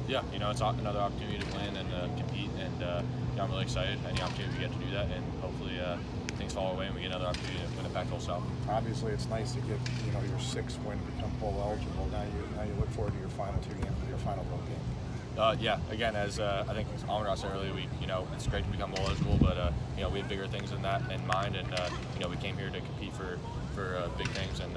Yeah, it's another opportunity to win and compete, and I'm really excited. Any opportunity we get to do that, and hopefully things fall away and we get another opportunity to win the Pac-12 South. Obviously, it's nice to get your sixth win to become bowl eligible. Now you look forward to your final two games, your final bowl game. Yeah, again, as I think Amon said earlier, it's great to become bowl eligible, but we have bigger things than that in mind, and we came here to compete for big things, and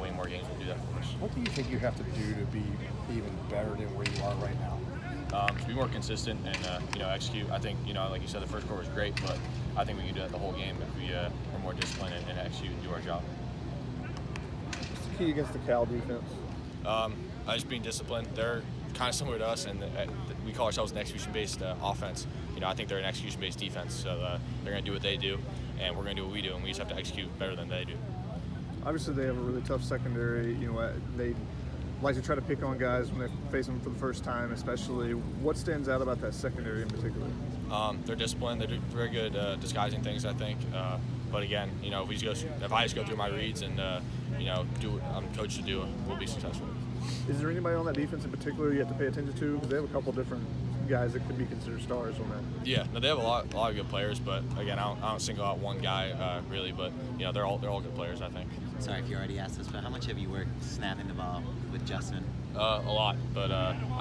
winning more games will do that for us. What do you think you have to do to be even better than where you are right now? To be more consistent and execute. I think like you said, the first quarter was great, but I think we can do that the whole game if we are more disciplined and execute and do our job. What's the key against the Cal defense? Just being disciplined. They're kind of similar to us, and we call ourselves an execution-based offense. I think they're an execution-based defense, so they're going to do what they do, and we're going to do what we do, and we just have to execute better than they do. Obviously, they have a really tough secondary. They like to try to pick on guys when they face them for the first time, especially. What stands out about that secondary in particular? They're disciplined. They're very good disguising things, I think. But again, if I just go through my reads and do what I'm coached to do, we'll be successful. Is there anybody on that defense in particular you have to pay attention to? Because they have a couple different guys that could be considered stars on that. Yeah, no, they have a lot of good players, but again, I don't single out one guy really, but they're all good players, I think. Sorry if you already asked this, but how much have you worked snapping the ball with Justin? A lot, but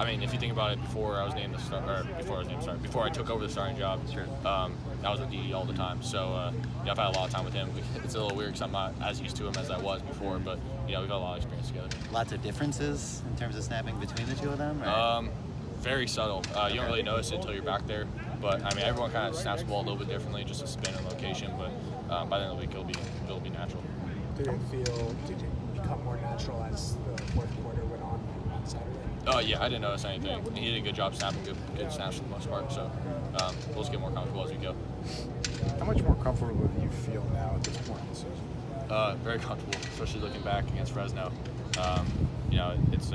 if you think about it, before I took over the starting job, sure. I was with DD all the time, so I've had a lot of time with him. It's a little weird because I'm not as used to him as I was before, but we've had a lot of experience together. Lots of differences in terms of snapping between the two of them? Or? Very subtle. You don't really notice it until you're back there, but everyone kind of snaps the ball a little bit differently, just a spin and location. But by the end of the week, it'll be natural. Did it become more natural as the fourth quarter went on Saturday? Yeah, I didn't notice anything. He did a good job snapping, good snaps for the most part. So we'll just get more comfortable as we go. How much more comfortable do you feel now at this point in the season? Very comfortable, especially looking back against Fresno. It's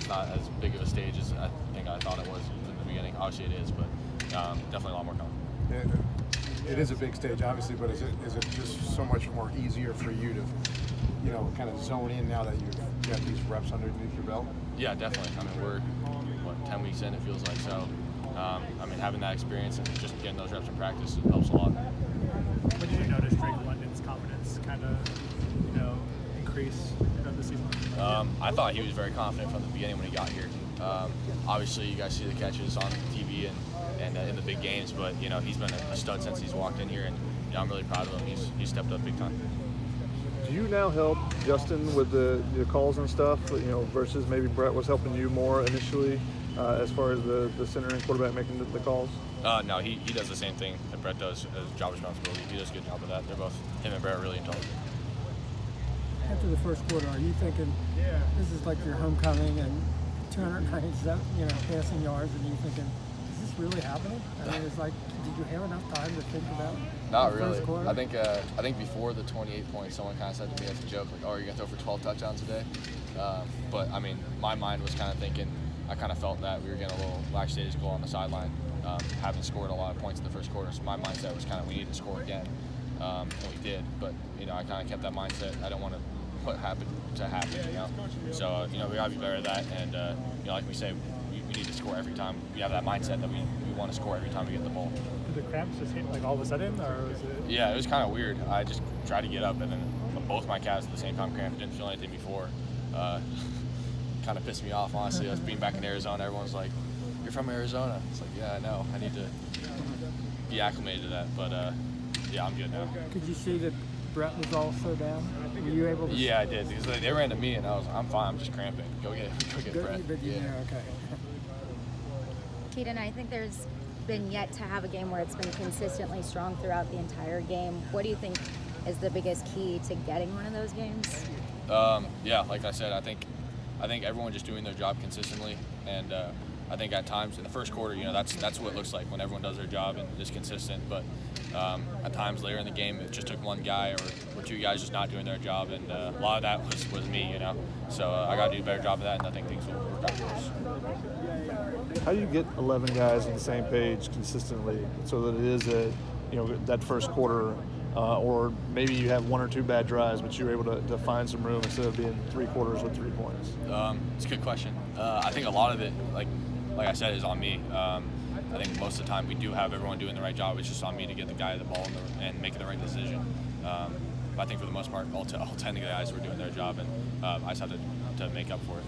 not as big of a stage as I think I thought it was in the beginning. Obviously it is, but definitely a lot more comfortable. It is a big stage, obviously, but is it just so much more easier for you to, kind of zone in now that you've got these reps underneath your belt? Yeah, definitely. We're 10 weeks in, it feels like. So, having that experience and just getting those reps in practice helps a lot. When did you notice Drake London's confidence kind of, increase throughout the season? I thought he was very confident from the beginning when he got here. Obviously, you guys see the catches on TV and in the big games, but he's been a stud since he's walked in here, and I'm really proud of him. He's stepped up big time. Do you now help Justin with the calls and stuff, versus maybe Brett was helping you more initially as far as the center and quarterback making the calls? No, he does the same thing that Brett does as job responsibility. He does a good job of that. They're both, him and Brett, are really intelligent. After the first quarter, are you thinking this is like your homecoming and 297, passing yards, and you thinking, is this really happening? It's like, did you have enough time to think about? Not the really. First quarter? I think before the 28 points, someone kind of said to me as a joke, like, "Oh, you're gonna throw for 12 touchdowns today." But my mind was kind of thinking, I kind of felt that we were getting a little lackadaisical on the sideline, having scored a lot of points in the first quarter. So my mindset was kind of, we need to score again, and we did. But I kind of kept that mindset. I don't want to what happened to happen, So, we gotta be better at that, and like we say, we need to score every time. We have that mindset that we want to score every time we get the ball. Did the cramps just hit all of a sudden, or was it? Yeah, it was kind of weird. I just tried to get up, and then both my calves at the same time cramped. Didn't feel anything before. Kind of pissed me off, honestly. I was being back in Arizona. Everyone's like, "You're from Arizona." It's like, yeah, I know. I need to be acclimated to that, but yeah, I'm good now. Could you see that Brett was also down? Were you able to? Yeah, I did, because they ran to me, and I'm fine. I'm just cramping. Go get Brett. But okay. Kedon, I think there's been yet to have a game where it's been consistently strong throughout the entire game. What do you think is the biggest key to getting one of those games? Yeah, like I said, I think everyone just doing their job consistently, and I think at times in the first quarter, that's what it looks like when everyone does their job and is consistent. But at times later in the game, it just took one guy or two guys just not doing their job, and a lot of that was me, So I got to do a better job of that, and I think things will work out for us. How do you get 11 guys on the same page consistently so that it is that first quarter, or maybe you have one or two bad drives, but you're able to find some room instead of being 3 quarters with 3 points? It's a good question. I think a lot of it, like I said, is on me. I think most of the time we do have everyone doing the right job. It's just on me to get the guy the ball and making the right decision. But I think for the most part, all 10 guys were doing their job, and I just have to make up for it.